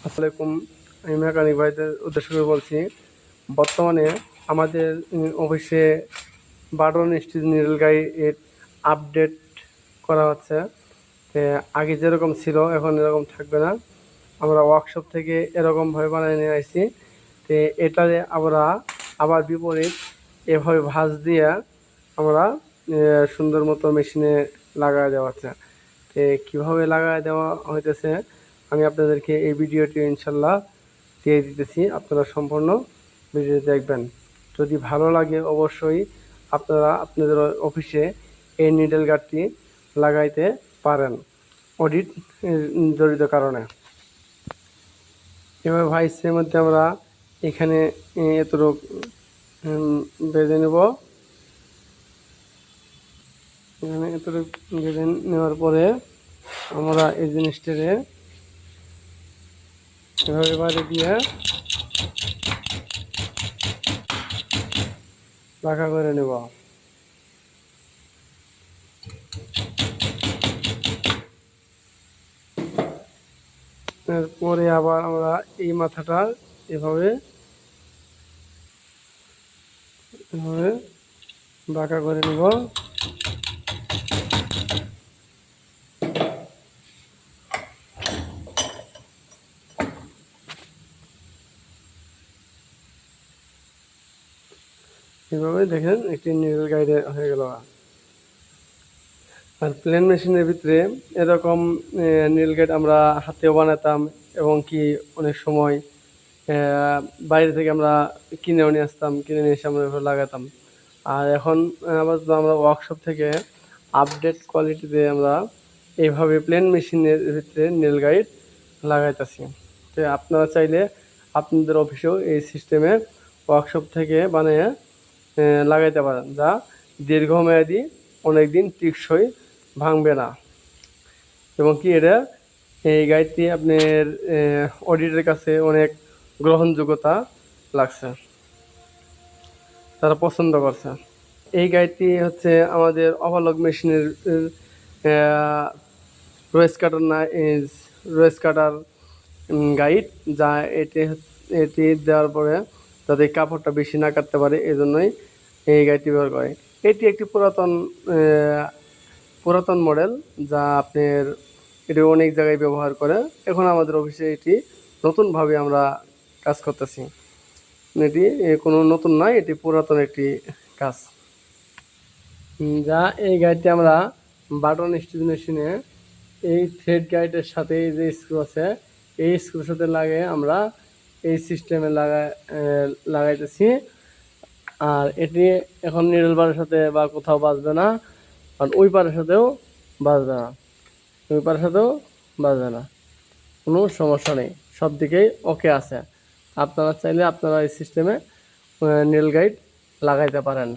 আসসালামাইকুম। আমি মেকানিক ভাইদের উদ্দেশ্য করে বলছি, বর্তমানে আমাদের অফিসে button stitch needle guide update করা হচ্ছে। আগে যেরকম ছিল এখন এরকম থাকবে না। আমরা ওয়ার্কশপ থেকে এরকমভাবে বানিয়ে নিয়ে আসছি। এটারে আমরা আবার বিপরীত এভাবে ভাঁজ দিয়ে আমরা সুন্দর মতো মেশিনে লাগায় দেওয়া হচ্ছে। কীভাবে লাগায় দেওয়া হইতেছে আমি আপনাদেরকে এই ভিডিওটি ইনশাল্লাহ দিয়ে দিতেছি। আপনারা সম্পূর্ণ ভিডিও দেখবেন। যদি ভালো লাগে অবশ্যই আপনারা আপনাদের অফিসে এই নিডল গার্ডটি লাগাইতে পারেন অডিট জড়িত কারণে। এভাবে ভাইসের মধ্যে আমরা এখানে এতটুক বেঁধে নেব। এখানে এতটুক বেঁধে নেওয়ার পরে আমরা এই জিনিসটারে এভাবে বাইরে দিয়ে পাকা করে নেব। এরপরে আবার আমরা এই মাথাটা এভাবে বাঁকা করে নেব। এভাবে দেখেন একটি নিডল গাইড হয়ে গেল। আর প্লেন মেশিনের ভিতরে এরকম নিডল গাইড আমরা হাতেও বানাতাম এবং কি অনেক সময় বাইরে থেকে আমরা কিনেও নিয়ে আসতাম, কিনে নিয়ে এসে আমরা এভাবে লাগাতাম। আর এখন আপাতত আমরা ওয়ার্কশপ থেকে আপডেট কোয়ালিটিতে আমরা এইভাবে প্লেন মেশিনের ভিতরে নিডল গাইড লাগাইতেছি। তো আপনারা চাইলে আপনাদের অফিসেও এই সিস্টেমে ওয়ার্কশপ থেকে বানিয়ে লাগাইতে পারেন, যা দীর্ঘমেয়াদী অনেক দিন টেকসই ভাঙবে না। এবং কি এই গাইডটি আপনার অডিটের কাছে অনেক গ্রহণযোগ্যতা লাগছে, তারা পছন্দ করছে। এই গাইডটি হচ্ছে আমাদের ওভারলক মেশিনের রয়েস কাটার রয়েস কাটার গাইড, যা এটি দেওয়ার পরে যাতে কাপড়টা বেশি না কাটতে পারে এই জন্যই এই গাইডটি ব্যবহার করে। এটি একটি পুরাতন মডেল, যা আপনার এটি অনেক জায়গায় ব্যবহার করে। এখন আমাদের অফিসে এটি নতুনভাবে আমরা কাজ করতেছি। এটি কোনো নতুন নয়, এটি পুরাতন একটি কাজ। যা এই গাইডটি আমরা বাটন স্টিচ মেশিনে এই থ্রেড গাইডের সাথে যে স্ক্রু আছে এই স্ক্রুর সাথে লাগিয়ে আমরা এই সিস্টেমে লাগাইতেছি। আর এটি এখন নিডল বারের সাথে বা কোথাও বাজবে না, কারণ ওই পারের সাথেও বাজবে না, ওই পারের সাথেও বাজবে না, কোনো সমস্যা নেই, সব দিকেই ওকে আছে। আপনারা চাইলে আপনারা এই সিস্টেমে নিডল গাইড লাগাইতে পারেন।